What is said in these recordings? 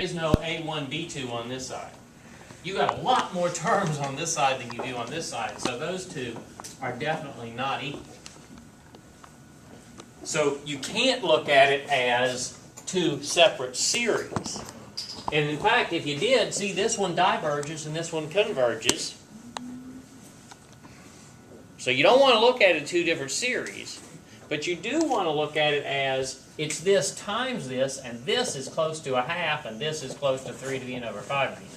is no A1, B2 on this side. You got a lot more terms on this side than you do on this side, so those two are definitely not equal. So you can't look at it as two separate series. And in fact, if you did, see this one diverges and this one converges. So you don't want to look at it two different series, but you do want to look at it as it's this times this, and this is close to a half, and this is close to 3 to the n over 5 to the n.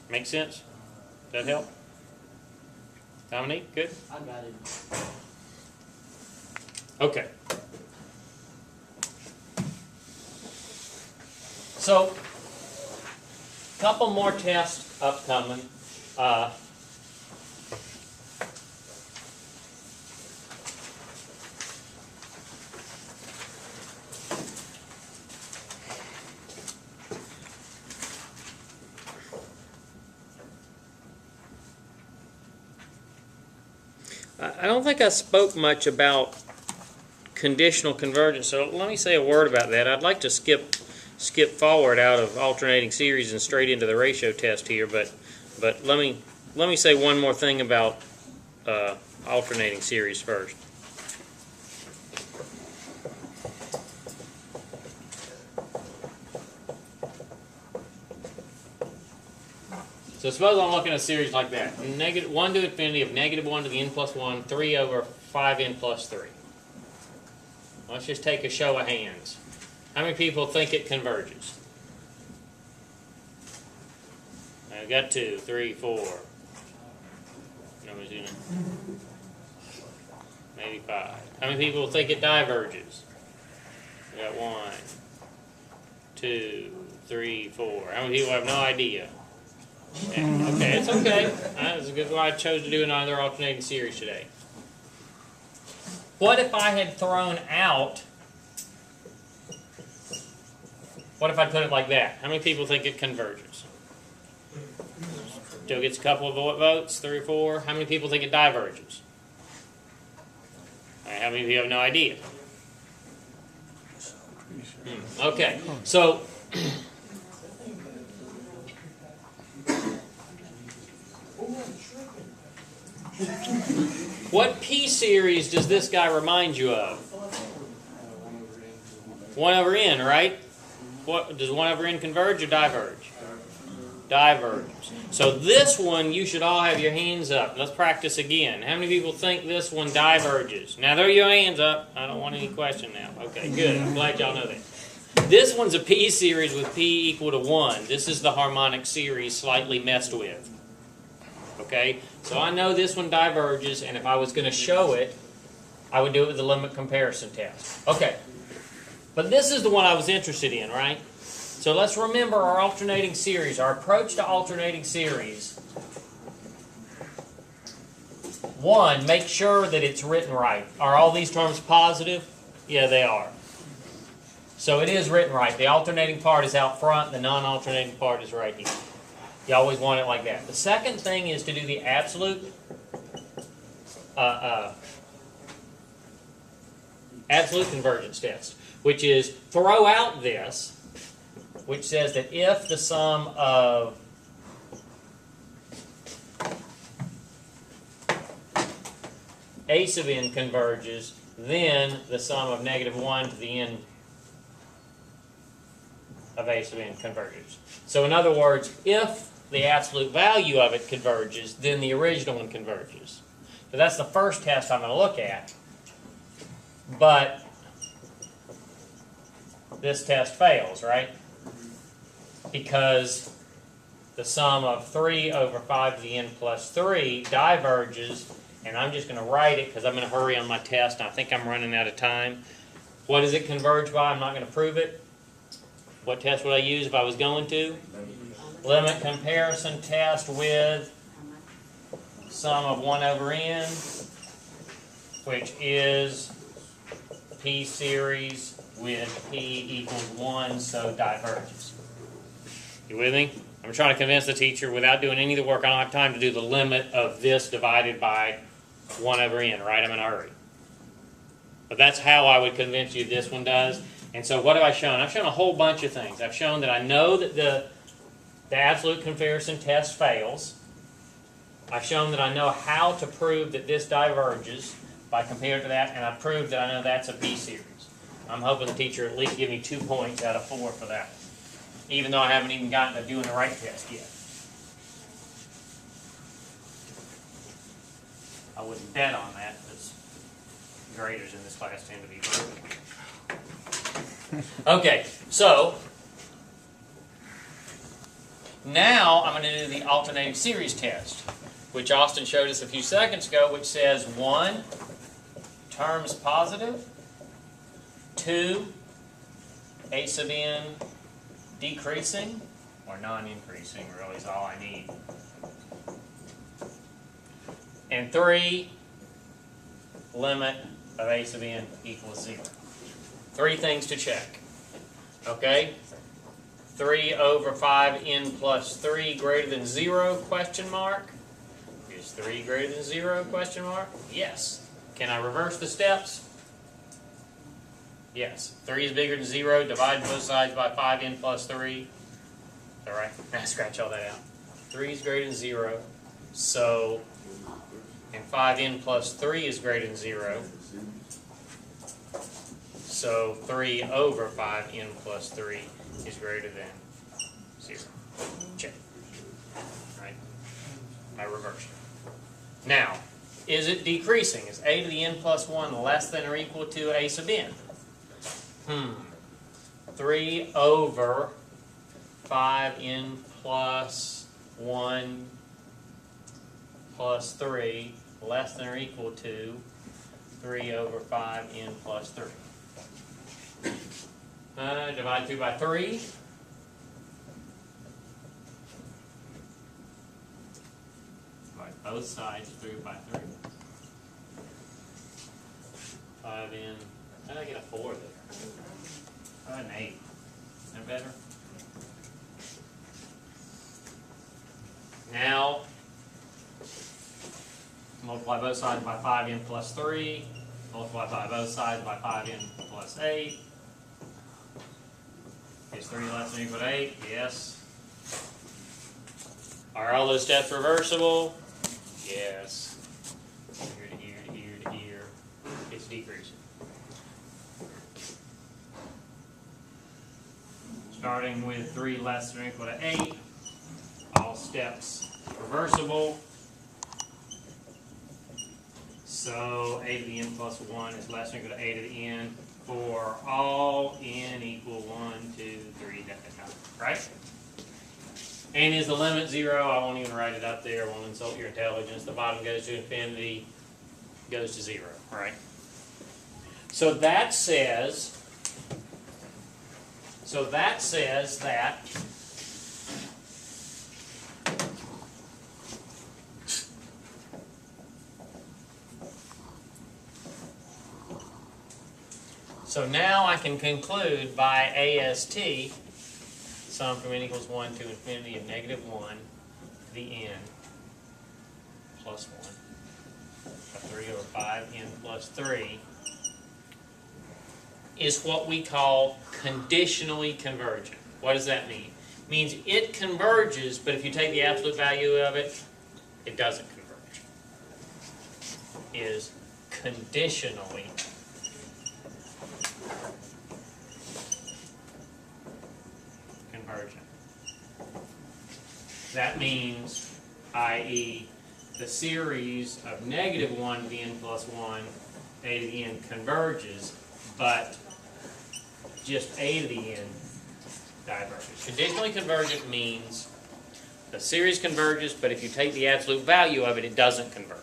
Make sense? Does that help? Dominique, good? I got it. Okay. So, couple more tests upcoming. I don't think I spoke much about conditional convergence, so let me say a word about that. I'd like to skip forward out of alternating series and straight into the ratio test here, but let me say one more thing about alternating series first. So suppose I'm looking at a series like that. Negative 1 to infinity of negative 1 to the n plus 1, 3 over 5n plus 3. Let's just take a show of hands. How many people think it converges? I've got 2, 3, 4. Nobody's doing it. Maybe 5. How many people think it diverges? We got 1, 2, 3, 4. How many people have no idea? Okay, it's okay. That's a good why I chose to do another alternating series today. What if I had thrown out, what if I put it like that? How many people think it converges? Still gets a couple of votes, 3 or 4. How many people think it diverges? How many of you have no idea? Okay, so what p-series does this guy remind you of? 1 over n, right? What does 1 over n converge or diverge? Diverges. So this one, you should all have your hands up. Let's practice again. How many people think this one diverges? Now, throw your hands up. I don't want any question now. Okay, good. I'm glad y'all know that. This one's a p-series with p equal to 1. This is the harmonic series slightly messed with. Okay, so I know this one diverges, and if I was going to show it, I would do it with the limit comparison test. Okay, but this is the one I was interested in, right? So let's remember our alternating series, our approach to alternating series. 1, make sure that it's written right. Are all these terms positive? Yeah, they are. So it is written right. The alternating part is out front, the non-alternating part is right here. You always want it like that. The second thing is to do the absolute convergence test, which is throw out this, which says that if the sum of a sub n converges, then the sum of negative 1 to the n of a sub n converges. So in other words, if the absolute value of it converges, then the original one converges. So that's the first test I'm going to look at. But this test fails, right? Because the sum of 3 over 5 to the n plus 3 diverges, and I'm just going to write it because I'm going to hurry on my test, and I think I'm running out of time. What does it converge by? I'm not going to prove it. What test would I use if I was going to? Limit comparison test with sum of 1 over n, which is p-series with p equals 1, so diverges. You with me? I'm trying to convince the teacher without doing any of the work. I don't have time to do the limit of this divided by 1 over n, right? I'm in a hurry. But that's how I would convince you this one does. And so what have I shown? I've shown a whole bunch of things. I've shown that I know that the absolute comparison test fails. I've shown that I know how to prove that this diverges by comparing to that, and I've proved that I know that's a B-series. I'm hoping the teacher at least give me 2 points out of 4 for that one, even though I haven't even gotten to doing the right test yet. I wouldn't bet on that because graders in this class tend to be brutal. Okay, so now I'm going to do the alternating series test, which Austin showed us a few seconds ago, which says 1, terms positive, 2, a sub n decreasing, or non-increasing really is all I need, and 3, limit of a sub n equals 0. 3 things to check. Okay? 3 over 5n plus 3 greater than 0, question mark. Is 3 greater than 0, question mark? Yes. Can I reverse the steps? Yes. 3 is bigger than 0, divide both sides by 5n plus 3. Alright, now scratch all that out. 3 is greater than 0, so, and 5n plus 3 is greater than 0. So 3 over 5n plus 3 is greater than 0. Check. Right? I reversed it. Now, is it decreasing? Is a to the n plus 1 less than or equal to a sub n? 3 over 5n plus 1 plus 3 less than or equal to 3 over 5n plus 3. Divide through by 3. Divide both sides through by 3. 5n. How did I get a 4 there? An 8. Is that better? Now, multiply both sides by 5n plus 3. Multiply by both sides by 5n plus 8. Is 3 less than or equal to 8? Yes. Are all those steps reversible? Yes. Here to here to here to here. It's decreasing. Starting with 3 less than or equal to 8. All steps reversible. So a to the n plus 1 is less than or equal to a to the n for all n equal 1, 2, 3, right? And is the limit 0? I won't even write it up there. I won't insult your intelligence. The bottom goes to infinity, goes to 0, right? So that says that so now I can conclude by AST, sum from n equals 1 to infinity of negative 1 to the n plus 1, 3 over 5n plus 3, is what we call conditionally convergent. What does that mean? It means it converges, but if you take the absolute value of it, it doesn't converge. Is conditionally convergent. That means, i.e., the series of negative 1 to the n plus 1, a to the n converges, but just a to the n diverges. Conditionally convergent means the series converges, but if you take the absolute value of it, it doesn't converge.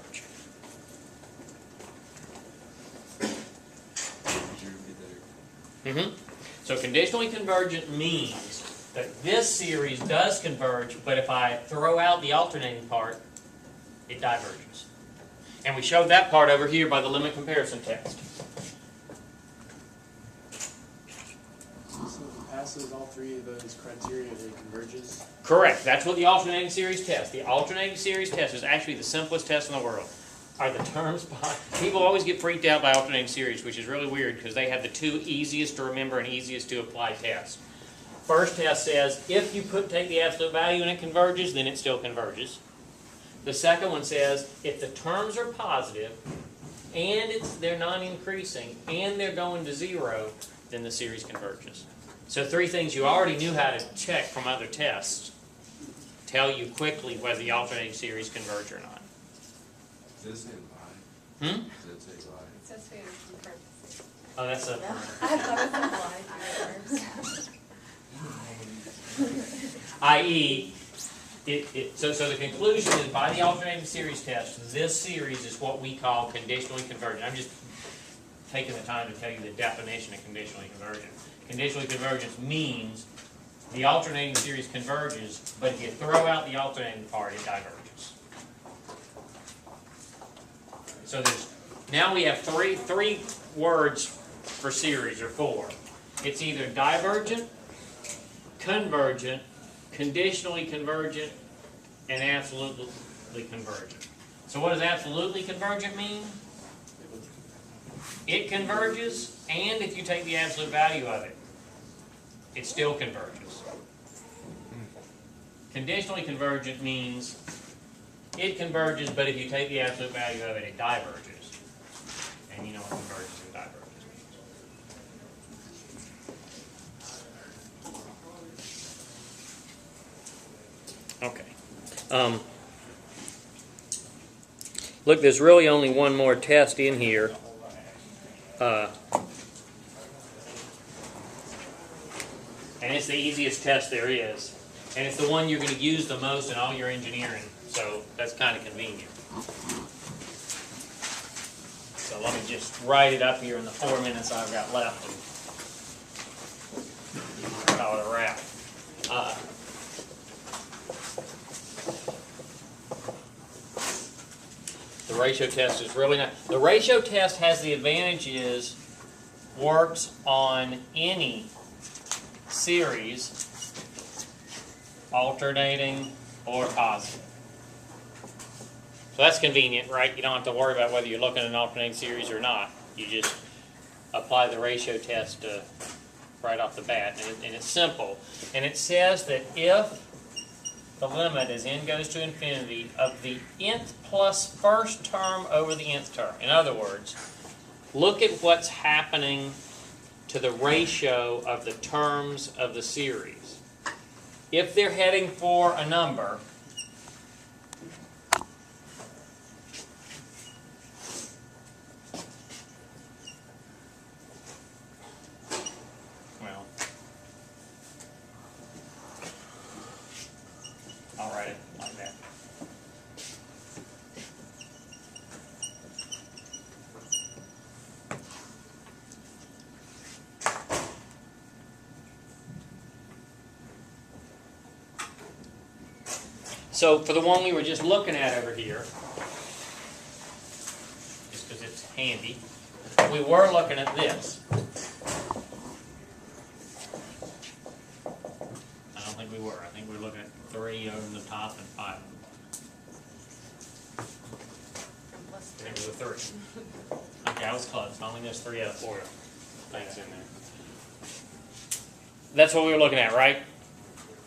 So conditionally convergent means that this series does converge, but if I throw out the alternating part, it diverges. And we showed that part over here by the limit comparison test. So if it passes all 3 of those criteria, it converges? Correct. That's what the alternating series test. The alternating series test is actually the simplest test in the world. are the terms behind. People always get freaked out by alternating series, which is really weird because they have the two easiest to remember and easiest to apply tests. First test says if you take the absolute value and it converges, then it still converges. The second one says if the terms are positive and they're non-increasing and they're going to 0, then the series converges. So 3 things you already knew how to check from other tests tell you quickly whether the alternating series converge or not. Does it say lie? Hmm? Does it say lie? It says failure in parentheses. Oh, that's a... I thought it was i.e., so the conclusion is by the alternating series test, this series is what we call conditionally convergent. I'm just taking the time to tell you the definition of conditionally convergent. Conditionally convergent means the alternating series converges, but if you throw out the alternating part, it diverges. So now we have three words for series, or 4. It's either divergent, convergent, conditionally convergent, and absolutely convergent. So what does absolutely convergent mean? It converges, and if you take the absolute value of it, it still converges. Conditionally convergent means it converges, but if you take the absolute value of it, it diverges. And you know what converges and diverges means. Okay. Look, there's really only one more test in here. And it's the easiest test there is. And it's the one you're going to use the most in all your engineering. So that's kind of convenient. So let me just write it up here in the 4 minutes I've got left and call it a wrap. The ratio test is really nice. The ratio test has the advantages, works on any series, alternating or positive. So that's convenient, right? You don't have to worry about whether you're looking at an alternating series or not. You just apply the ratio test right off the bat, and it's simple. And it says that if the limit as n goes to infinity of the nth plus first term over the nth term. In other words, look at what's happening to the ratio of the terms of the series. If they're heading for a number, well, I'll write it like that. So for the one we were just looking at over here, just because it's handy, we were looking at this. I don't think we were. I think we were looking at 3 over the top and 5. I think it was 3. Okay, I was close. I only missed 3 out of 4 things in there. That's what we were looking at, right?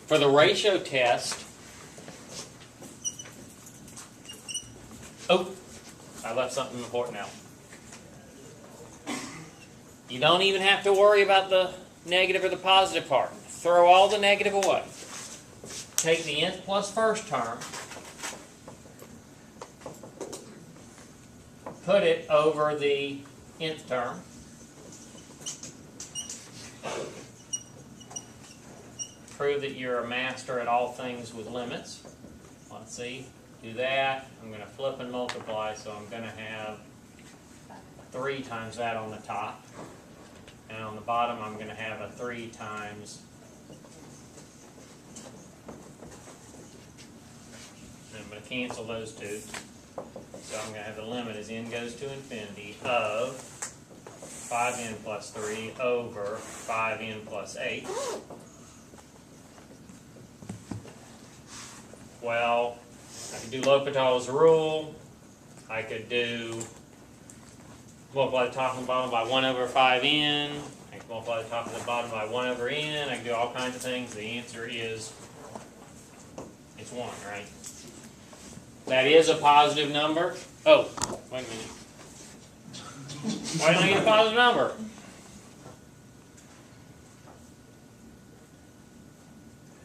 For the ratio test, oh, I left something important out. You don't even have to worry about the negative or the positive part. Throw all the negative away. Take the nth plus first term, put it over the nth term, prove that you're a master at all things with limits. Let's see. Do that. I'm going to flip and multiply, so I'm going to have 3 times that on the top. And on the bottom, I'm going to have a 3 times. And I'm going to cancel those 2. So I'm going to have the limit as n goes to infinity of 5n plus 3 over 5n plus 8. Well, I can do L'Hopital's rule. I could do multiply the top and the bottom by 1 over 5n. I can multiply the top and the bottom by 1 over n. I can do all kinds of things. The answer is, it's 1, right? That is a positive number. Oh, wait a minute. Why don't I get a positive number?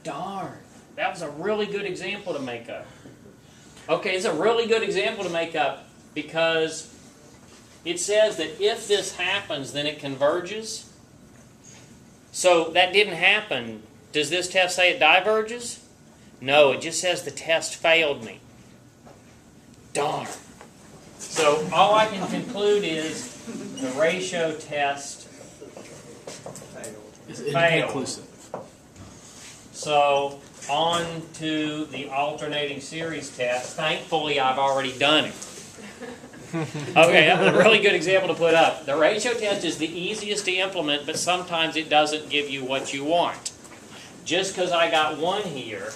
Darn. That was a really good example to make up. Okay, it's a really good example to make up because it says that if this happens, then it converges. So that didn't happen. Does this test say it diverges? No, it just says the test failed me. Darn. So all I can conclude is the ratio test It's failed. inconclusive. So on to the alternating series test. Thankfully, I've already done it. Okay, that was a really good example to put up. The ratio test is the easiest to implement, but sometimes it doesn't give you what you want. Just because I got 1 here,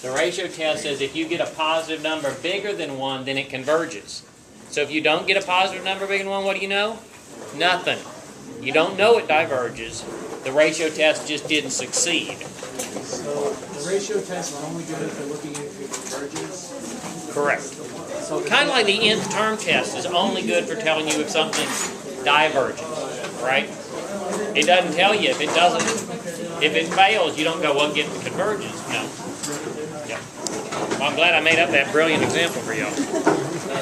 the ratio test says if you get a positive number bigger than 1, then it converges. So if you don't get a positive number bigger than 1, what do you know? Nothing. You don't know it diverges. The ratio test just didn't succeed. So the ratio test is only good if you're looking at if it converges. Correct. So Kind of like the nth term test is only good for telling you if something diverges, right? It doesn't tell you if it doesn't. If it fails, you don't go, well, get converges. No. Yeah. Well, I'm glad I made up that brilliant example for y'all.